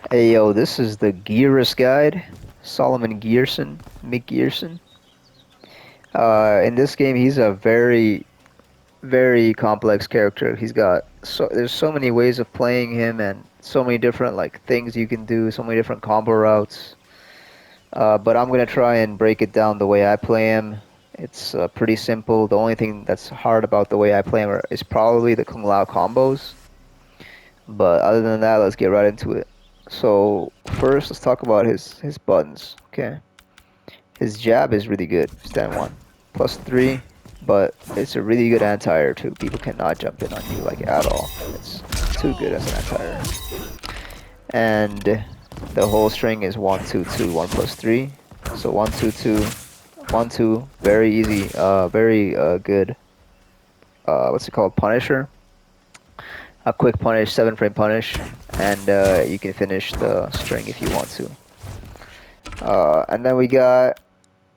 Hey yo, this is the Geras guide. Solomon Gearson, Mick Gearson. In this game, he's a very complex character. There's so many ways of playing him and so many different like things you can do, so many different combo routes. But I'm gonna try and break it down the way I play him. It's pretty simple. The only thing that's hard about the way I play him is probably the Kung Lao combos. But other than that, let's get right into it. So first, let's talk about his buttons. Okay, his jab is really good. Stand one, +3, but it's a really good anti-air too. People cannot jump in on you like at all. It's too good as an anti-air. And the whole string is 1-2-2, 1+3. So 1-2-2, 1-2. Very easy. Very good. What's it called? Punisher. A quick punish, 7-frame punish, and you can finish the string if you want to. And then we got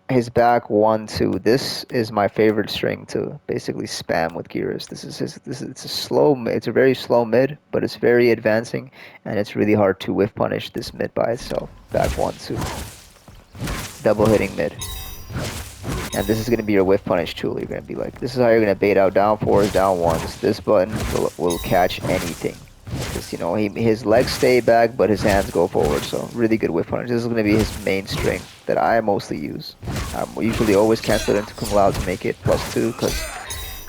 his back 1-2. This is my favorite string to basically spam with Geras. It's a very slow mid, but it's very advancing, and it's really hard to whiff punish this mid by itself. Back 1-2, double hitting mid. And this is going to be your whiff punish tool. You're going to be like, this is how you're going to bait out down fours, down ones. This button will catch anything. Because, you know, his legs stay back, but his hands go forward. So, really good whiff punish. This is going to be his main string that I mostly use. I usually always cancel it into Kung Lao to make it +2, because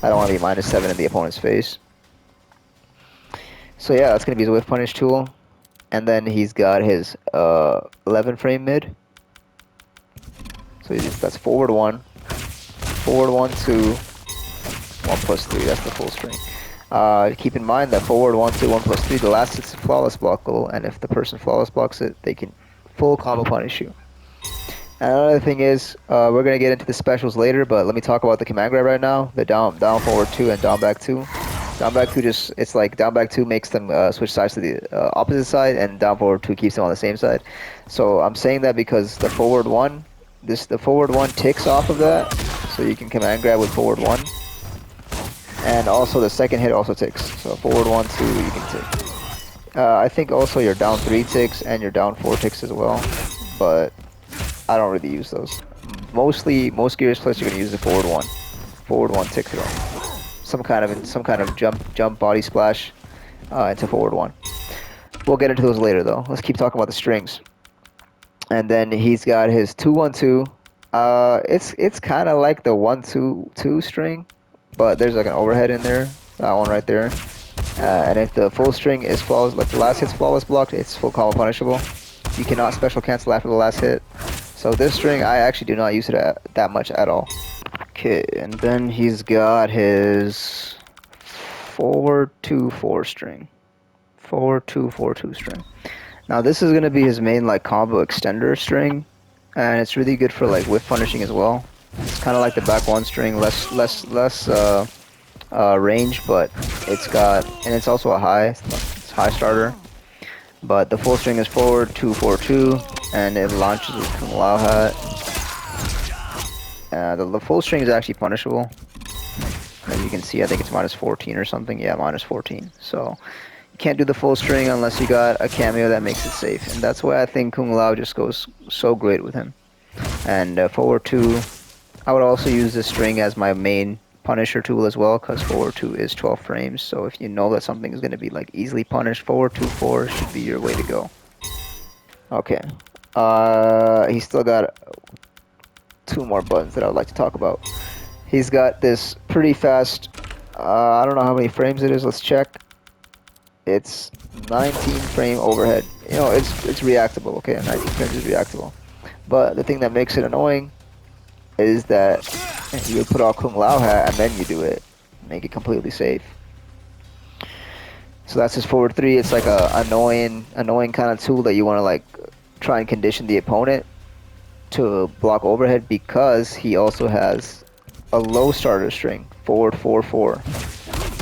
I don't want to be -7 in the opponent's face. So, yeah, that's going to be his whiff punish tool. And then he's got his 11-frame mid. So that's forward 1. Forward 1-2, 1+3. That's the full string. Keep in mind that forward 1-2, 1+3. The last hit's flawless blockable, and if the person flawless blocks it, they can full combo punish you. And another thing is, we're gonna get into the specials later, but let me talk about the command grab right now. The down forward 2 and down back 2. Down back 2 it's like down back 2 makes them switch sides to the opposite side, and down forward 2 keeps them on the same side. So I'm saying that because the forward 1, the forward 1 ticks off of that. So you can command grab with forward 1. And also the second hit also ticks. So forward 1, 2, you can tick. I think also your down 3 ticks and your down 4 ticks as well. But I don't really use those. Most Geras players are going to use the forward 1. Forward 1 tick throw. Some kind of jump body splash into forward 1. We'll get into those later though. Let's keep talking about the strings. And then he's got his 2-1-2. It's kind of like the 1-2-2 string, but there's like an overhead in there. That one right there. And if the full string is flawless, like the last hit's flawless blocked, it's full combo punishable. You cannot special cancel after the last hit. So this string, I actually do not use it that much at all. Okay, and then he's got his forward 2-4 string. Forward 2-4-2 string. Now this is gonna be his main like combo extender string, and it's really good for like whiff punishing as well. It's kind of like the back 1 string, less range, but it's also a it's high starter. But the full string is forward 2-4-2, and it launches with Kung Lao hat. The full string is actually punishable. As you can see, I think it's -14 or something. Yeah, -14. So you can't do the full string unless you got a cameo that makes it safe. And that's why I think Kung Lao just goes so great with him. And forward 2, I would also use this string as my main punisher tool as well, because forward 2 is 12 frames. So if you know that something is going to be like easily punished, forward 2-4 should be your way to go. Okay. He's still got 2 more buttons that I would like to talk about. He's got this pretty fast, I don't know how many frames it is, let's check. It's 19-frame overhead. You know, it's reactable, okay? 19 frames is reactable. But the thing that makes it annoying is that you put out Kung Lao hat and then you do it. Make it completely safe. So that's his forward 3. It's like a annoying kind of tool that you want to like try and condition the opponent to block overhead, because he also has a low starter string, forward 4-4.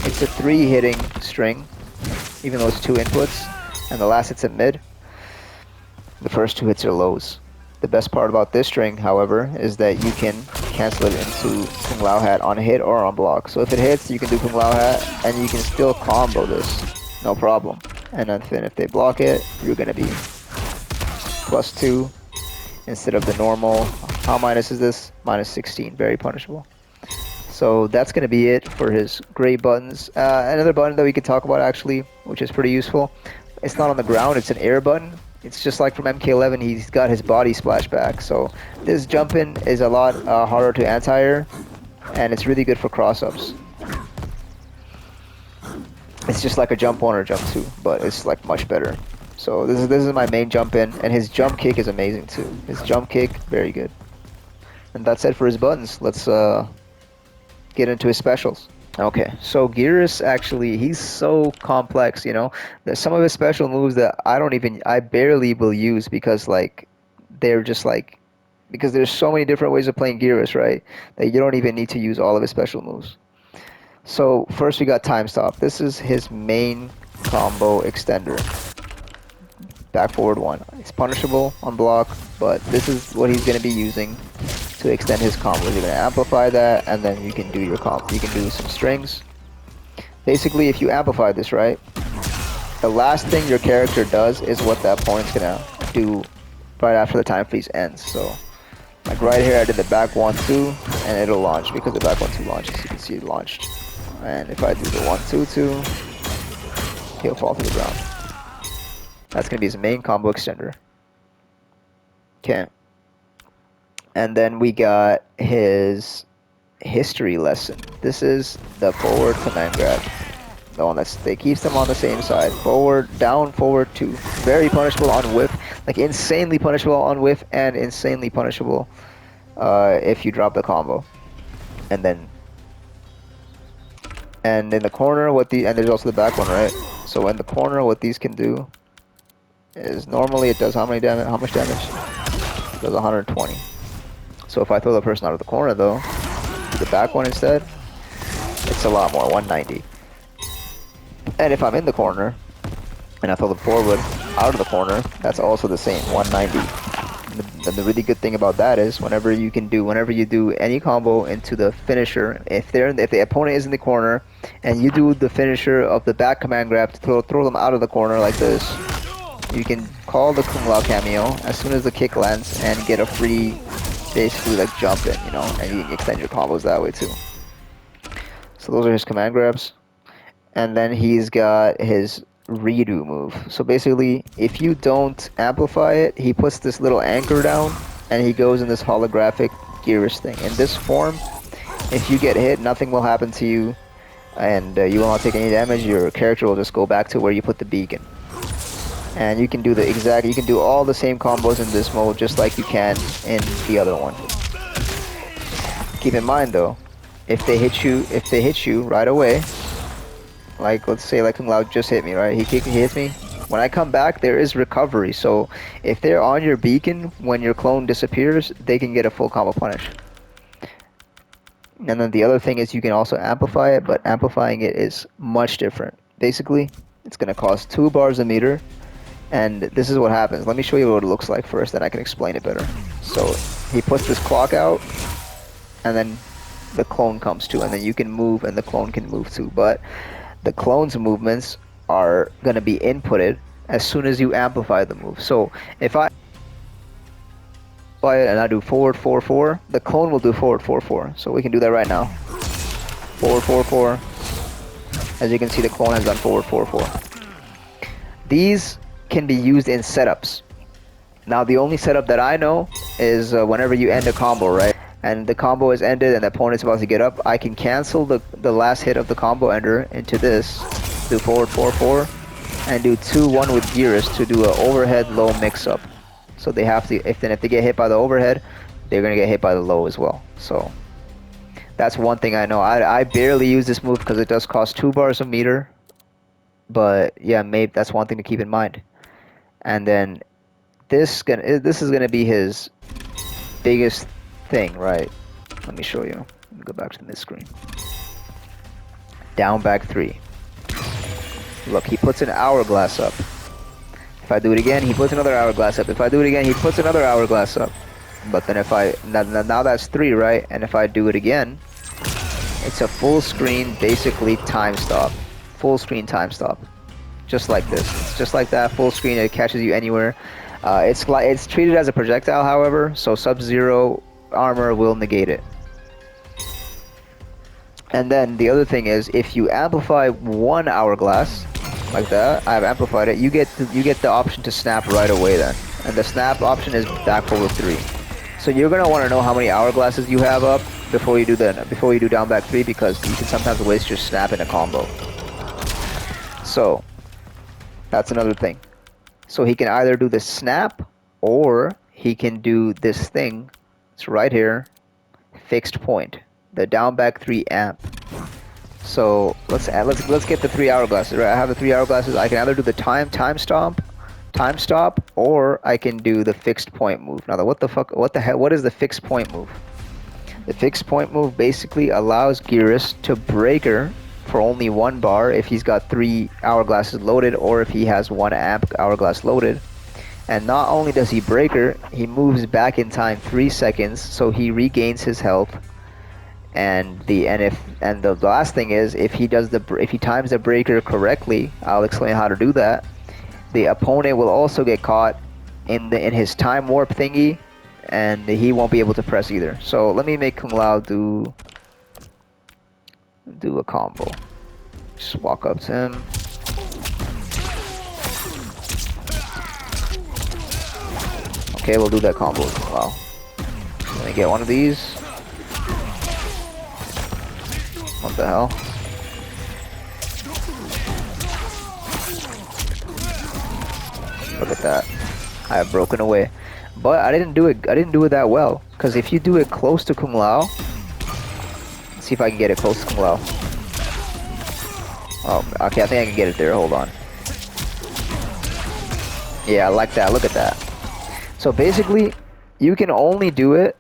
It's a 3 hitting string, even though it's 2 inputs, and the last hit's at mid. The first 2 hits are lows. The best part about this string, however, is that you can cancel it into Kung Lao hat on hit or on block. So if it hits, you can do Kung Lao hat, and you can still combo this, no problem. And then if they block it, you're gonna be +2 instead of the normal. How minus is this? -16. Very punishable. So that's going to be it for his great buttons. Another button that we could talk about actually, which is pretty useful. It's not on the ground, it's an air button. It's just like from MK11, he's got his body splashback. So this jumping is a lot harder to anti-air, and it's really good for cross-ups. It's just like a jump 1 or jump 2, but it's like much better. So this is my main jump in, and his jump kick is amazing too. His jump kick, very good. And that's it for his buttons. Let's get into his specials. Okay, so Geras actually, he's so complex, you know. There's some of his special moves that I barely will use because like they're just like because there's so many different ways of playing Geras, right? That you don't even need to use all of his special moves. So first we got time stop. This is his main combo extender. Back forward 1. It's punishable on block, but this is what he's gonna be using to extend his combos. You're gonna amplify that, and then you can do your comp. You can do some strings. Basically, if you amplify this, right, the last thing your character does is what the opponent's gonna do right after the time freeze ends. So, like right here, I did the back 1-2, and it'll launch because the back 1-2 launches. You can see it launched. And if I do the 1-2-2, he'll fall to the ground. That's gonna be his main combo extender. Okay. And then we got his history lesson. This is the forward command grab. The one that keeps them on the same side. Forward, down, forward, 2. Very punishable on whiff. Like insanely punishable on whiff and insanely punishable if you drop the combo. And then in the corner, and there's also the back one, right? So in the corner, what these can do is normally it does how much damage? It does 120. So if I throw the person out of the corner though, the back one instead, it's a lot more, 190. And if I'm in the corner, and I throw the forward out of the corner, that's also the same, 190. And the really good thing about that is whenever you do any combo into the finisher, if the opponent is in the corner, and you do the finisher of the back command grab to throw them out of the corner like this, you can call the Kung Lao cameo as soon as the kick lands and get a free, basically like jump in, you know, and you can extend your combos that way too. So those are his command grabs. And then he's got his redo move. So basically, if you don't amplify it, he puts this little anchor down, and he goes in this holographic Geras thing. In this form, if you get hit, nothing will happen to you, and you will not take any damage. Your character will just go back to where you put the beacon. And you can do you can do all the same combos in this mode just like you can in the other one. Keep in mind though, if they hit you right away, like let's say like Kung Lao just hit me, right? He hits me. When I come back, there is recovery. So if they're on your beacon when your clone disappears, they can get a full combo punish. And then the other thing is you can also amplify it, but amplifying it is much different. Basically, it's gonna cost 2 bars a meter. And this is what happens. Let me show you what it looks like first, then I can explain it better. So he puts this clock out, and then the clone comes too, and then you can move, and the clone can move too. But the clone's movements are going to be inputted as soon as you amplify the move. So if I amplify it and I do forward 4-4, the clone will do forward 4-4. So we can do that right now. Forward 4-4. As you can see, the clone has done forward 4-4. These can be used in setups. Now the only setup that I know is whenever you end a combo, right? And the combo is ended and the opponent's about to get up, I can cancel the last hit of the combo ender into this, do forward 4-4, and do 2-1 with Geras to do an overhead low mix-up. So they have to, if they get hit by the overhead, they're gonna get hit by the low as well. So that's one thing I know. I barely use this move because it does cost 2 bars a meter. But yeah, maybe that's one thing to keep in mind. And then this is gonna be his biggest thing, right? Let me show you. Let me go back to the mid screen. Down back 3. Look, he puts an hourglass up. If I do it again, he puts another hourglass up. If I do it again, he puts another hourglass up. But then if I now that's 3, right? And if I do it again, it's a full screen, basically time stop. Full screen time stop. just like this. It's just like that, full screen. It catches you anywhere. It's treated as a projectile, however, so Sub-Zero armor will negate it. And then the other thing is, if you amplify one hourglass, like that, I've amplified it. You get the option to snap right away then, and the snap option is back forward 3. So you're gonna want to know how many hourglasses you have up before you do down back 3, because you can sometimes waste your snap in a combo. So that's another thing. So he can either do the snap, or he can do this thing. It's right here, fixed point, the down back 3 amp. So let's get the 3 hourglasses. Right, I have the 3 hourglasses. I can either do the time stop, or I can do the fixed point move. Now, what is the fixed point move? The fixed point move basically allows Geras to breaker for only 1 bar if he's got 3 hourglasses loaded, or if he has 1 amp hourglass loaded. And not only does he breaker, he moves back in time 3 seconds, so he regains his health. And the last thing is, if he times the breaker correctly, I'll explain how to do that. The opponent will also get caught in his time warp thingy, and he won't be able to press either. So let me make Kung Lao do a combo. Just walk up to him. Okay, we'll do that combo with Kung Lao. Let me get one of these. What the hell? Look at that. I have broken away. But I didn't do it that well. Because if you do it close to Kung Lao, let's see if I can get it close to Kung Lao. Oh, okay, I think I can get it there. Hold on. Yeah, I like that. Look at that. So basically, you can only do it.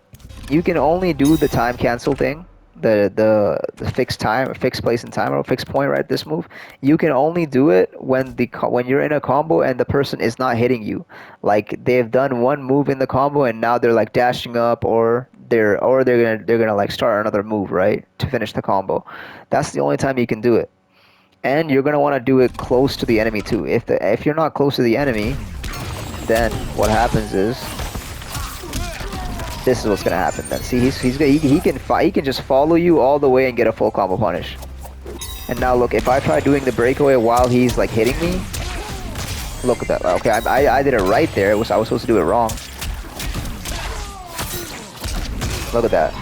You can only do the time cancel thing. The fixed time, or fixed place in time, or fixed point, right? This move, you can only do it when you're in a combo and the person is not hitting you. Like, they've done one move in the combo and now they're like dashing up, or they're gonna like start another move, right, to finish the combo. That's the only time you can do it. And you're gonna want to do it close to the enemy too. If you're not close to the enemy, then what happens is, this is what's gonna happen then. See, he can just follow you all the way and get a full combo punish. And now look, if I try doing the breakaway while he's like hitting me, look at that. Okay, I did it right there. I was supposed to do it wrong. Look at that.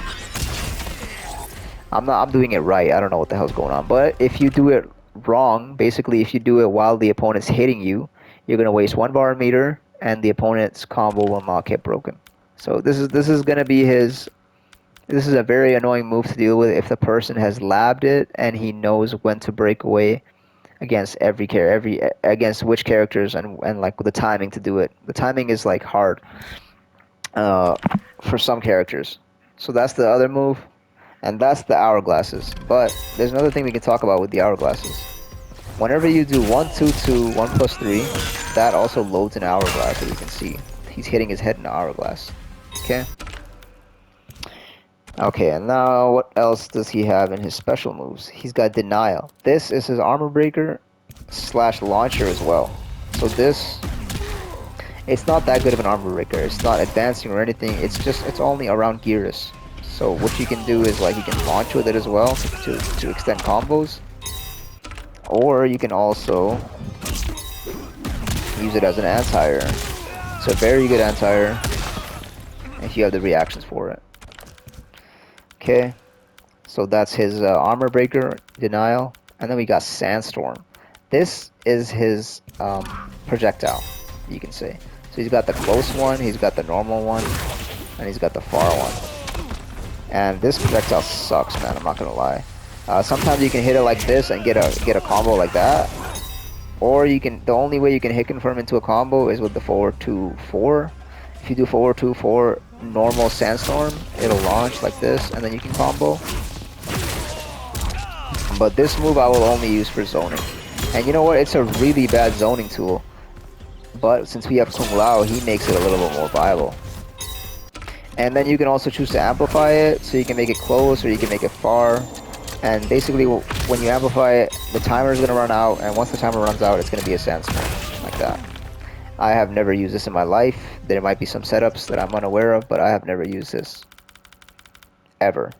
I'm doing it right. I don't know what the hell's going on. But if you do it wrong, basically if you do it while the opponent's hitting you, you're gonna waste 1 bar meter, and the opponent's combo will not get broken. So this is gonna be his. This is a very annoying move to deal with if the person has labbed it and he knows when to break away against against which characters, and like the timing to do it. The timing is like hard for some characters. So that's the other move, and that's the hourglasses. But there's another thing we can talk about with the hourglasses. Whenever you do 1, 2, 2, 1 plus 3, that also loads an hourglass, as you can see. He's hitting his head in the hourglass. Okay. Okay, and now what else does he have in his special moves? He's got denial. This is his armor breaker / launcher as well. So this, it's not that good of an armor breaker. It's not advancing or anything. It's only around Geras. So what you can do is, like, you can launch with it as well to extend combos, or you can also use it as an anti-air. It's a very good anti-air if you have the reactions for it. Okay, so that's his armor breaker, denial, and then we got sandstorm. This is his projectile, you can say. So he's got the close one, he's got the normal one, and he's got the far one. And this projectile sucks, man. I'm not gonna lie. Sometimes you can hit it like this and get a combo like that, or you can. The only way you can hit confirm into a combo is with the 4-2-4. If you do 4-2-4 normal sandstorm, it'll launch like this, and then you can combo. But this move I will only use for zoning. And you know what? It's a really bad zoning tool. But since we have Kung Lao, he makes it a little bit more viable. And then you can also choose to amplify it, so you can make it close or you can make it far. And basically, when you amplify it, the timer is going to run out, and once the timer runs out, it's going to be a sandstorm, like that. I have never used this in my life. There might be some setups that I'm unaware of, but I have never used this. Ever.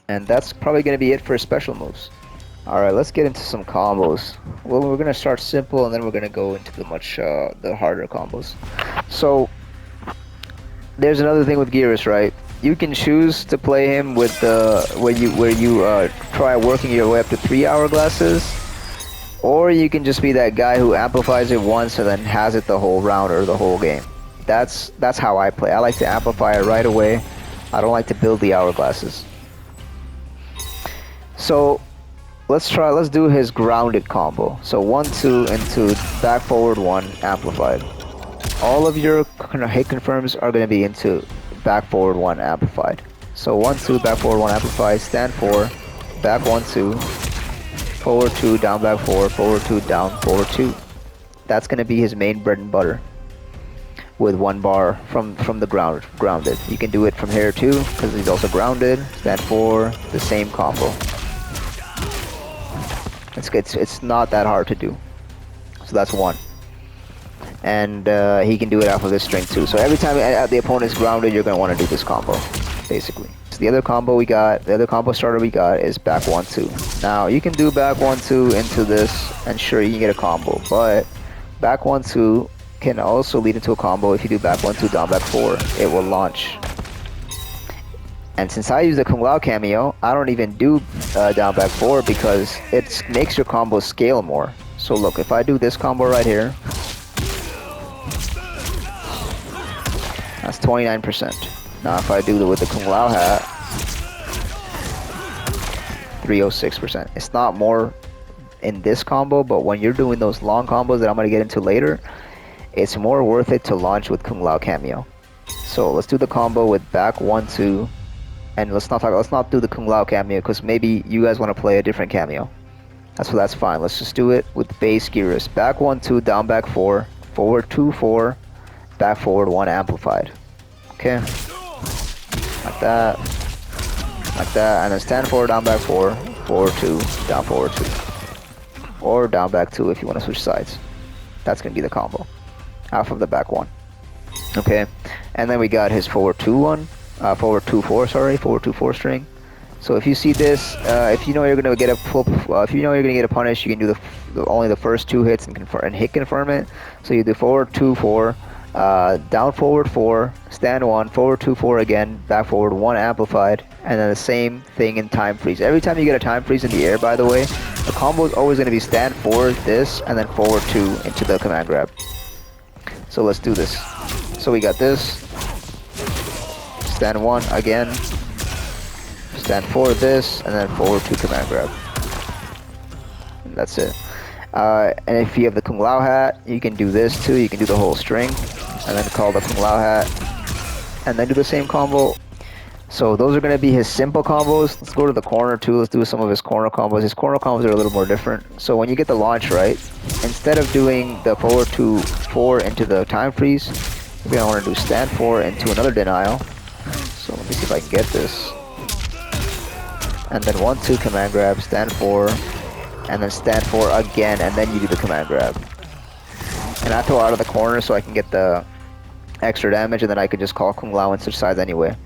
And that's probably going to be it for special moves. Alright, let's get into some combos. Well, we're going to start simple, and then we're going to go into the the harder combos. So, there's another thing with Geras, right? You can choose to play him with where you try working your way up to 3 hourglasses, or you can just be that guy who amplifies it once and then has it the whole round or the whole game. That's how I play. I like to amplify it right away. I don't like to build the hourglasses. So let's do his grounded combo. So 1-2 into back forward 1 amplified. All of your hit confirms are going to be into back forward 1 amplified. So 1-2 back forward 1 amplified, stand 4, back 1-2, forward 2, down back 4, forward 2, down forward 2. That's going to be his main bread and butter, with 1 bar from the grounded. You can do it from here too, because he's also grounded. Stand 4, the same combo. It's not that hard to do. So that's 1. And he can do it off of this string too. So every time the opponent's grounded, you're going to want to do this combo, basically. So the other combo starter we got is back 1-2. Now you can do back 1-2 into this, and sure, you can get a combo, but back 1-2 can also lead into a combo if you do back 1-2 down back 4. It will launch. And since I use the Kung Lao cameo, I don't even do down back 4 because it makes your combo scale more. So look, if I do this combo right here, that's 29%. Now if I do it with the Kung Lao hat, 306%. It's not more in this combo, but when you're doing those long combos that I'm going to get into later, it's more worth it to launch with Kung Lao cameo. So let's do the combo with back 1-2, and let's not do the Kung Lao cameo because maybe you guys want to play a different cameo. That's fine. Let's just do it with base Geras. Back 1-2, down back 4, forward 2-4, back forward 1 amplified. Okay, like that, and then stand 4, down back 4, forward 2, down forward 2, or down back 2 if you want to switch sides. That's gonna be the combo, half of the back 1. Okay, and then we got his forward 2-1, forward 2-4, sorry, forward 2-4 string. So if you see this, if you know you're gonna get a punish, you can do only the first 2 hits and hit confirm it. So you do forward 2-4. Down forward 4, stand 1, forward 2-4 again, back forward 1 amplified, and then the same thing in time freeze. Every time you get a time freeze in the air, by the way, the combo is always going to be stand 4, this, and then forward 2 into the command grab. So let's do this. So we got this, stand 1 again, stand 4 this, and then forward 2 command grab. And that's it. And if you have the Kung Lao hat, you can do this too. You can do the whole string, and then call the Kung Lao hat, and then do the same combo. So those are going to be his simple combos. Let's go to the corner too. Let's do some of his corner combos. His corner combos are a little more different. So when you get the launch right, instead of doing the forward 2-4 into the time freeze, we're going to want to do stand 4 into another denial. So let me see if I can get this. And then 1-2 command grab, stand 4, and then stand 4 again, and then you do the command grab. And I throw out of the corner so I can get the extra damage, and then I can just call Kung Lao and switch sides anyway.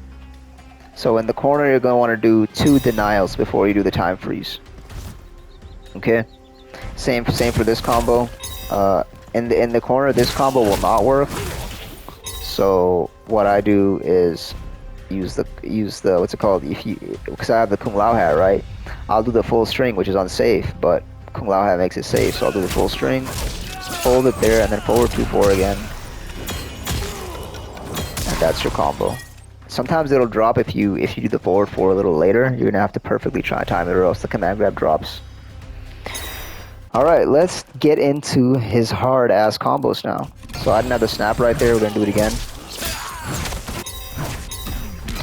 So in the corner, you're going to want to do 2 denials before you do the time freeze. Okay? Same for this combo. In the corner, this combo will not work. So what I do is use the what's it called? Because I have the Kung Lao hat, right? I'll do the full string, which is unsafe, but Kung Lao hat makes it safe, so I'll do the full string, hold it there, and then forward 2-4 again, and that's your combo. Sometimes it'll drop if you do the forward 4 a little later. You're gonna have to perfectly try and time it, or else the command grab drops. All right, let's get into his hard ass combos now. So I didn't have the snap right there. We're gonna do it again.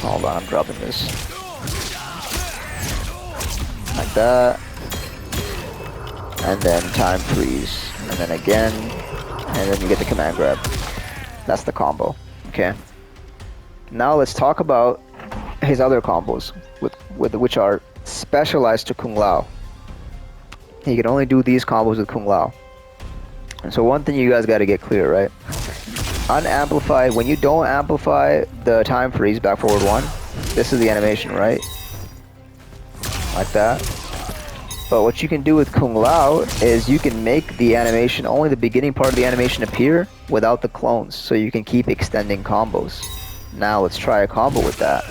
Hold on, I'm dropping this. Like that. And then time freeze. And then again. And then you get the command grab. That's the combo. Okay. Now let's talk about his other combos, which are specialized to Kung Lao. He can only do these combos with Kung Lao. And so one thing you guys got to get clear, right? Unamplified, when you don't amplify the time freeze back forward 1, this is the animation, right? Like that. But what you can do with Kung Lao is you can make the animation, only the beginning part of the animation appear without the clones, so you can keep extending combos. Now let's try a combo with that.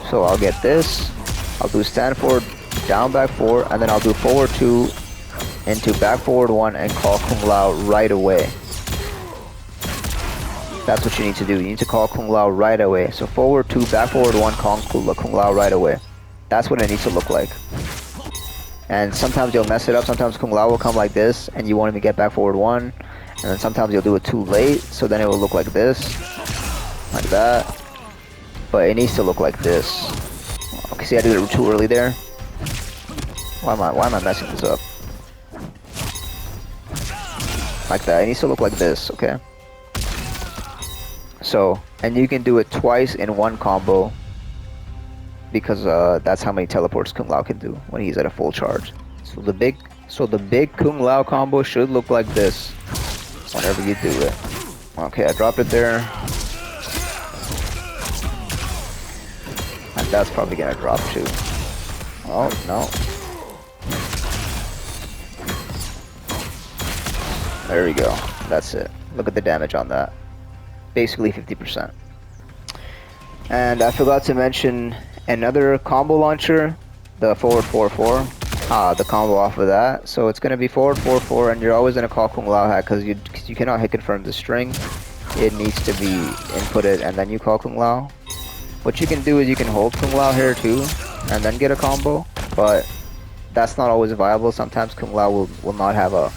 So I'll get this, I'll do stand forward, down back 4, and then I'll do forward 2 into back forward 1 and call Kung Lao right away. That's what you need to do. You need to call Kung Lao right away. So forward 2, back forward 1, call Kung Lao right away. That's what it needs to look like. And sometimes you'll mess it up. Sometimes Kung Lao will come like this, and you won't even get back forward 1. And then sometimes you'll do it too late, so then it will look like this. Like that. But it needs to look like this. Okay, see I did it too early there? Why am I messing this up? Like that. It needs to look like this, okay? So, and you can do it twice in one combo, because that's how many teleports Kung Lao can do when he's at a full charge. So the big Kung Lao combo should look like this whenever you do it. Okay, I dropped it there. And that's probably gonna drop too. Oh no. There we go. That's it. Look at the damage on that. Basically 50%. And I forgot to mention another combo launcher, the forward 4-4, the combo off of that. So it's gonna be forward 4-4, and you're always gonna call Kung Lao hat because you cannot hit confirm the string. It needs to be inputted, and then you call Kung Lao. What you can do is you can hold Kung Lao here too, and then get a combo, but that's not always viable. Sometimes Kung Lao will not have a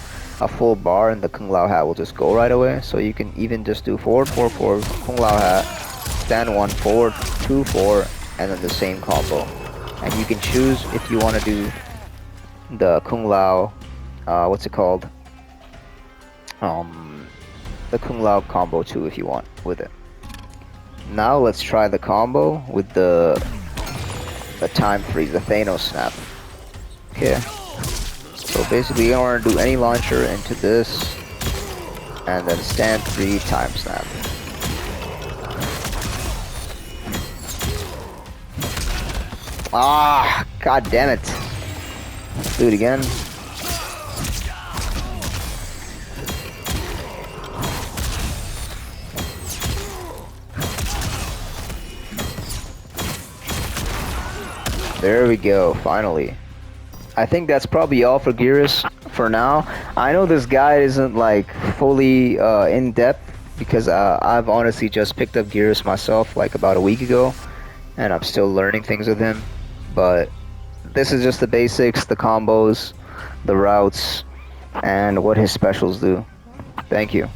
full bar, and the Kung Lao hat will just go right away. So you can even just do forward 4-4, Kung Lao hat, stand 1, forward 2-4, and then the same combo. And you can choose if you want to do the Kung Lao, what's it called? The Kung Lao combo too if you want with it. Now let's try the combo with the time freeze, the Thanos snap. Okay. So basically you don't want to do any launcher into this, and then stand 3 time snap. Ah, god damn it. Let's do it again. There we go, finally. I think that's probably all for Geras for now. I know this guide isn't like fully in depth because I've honestly just picked up Geras myself like about a week ago, and I'm still learning things with him. But this is just the basics, the combos, the routes, and what his specials do. Thank you.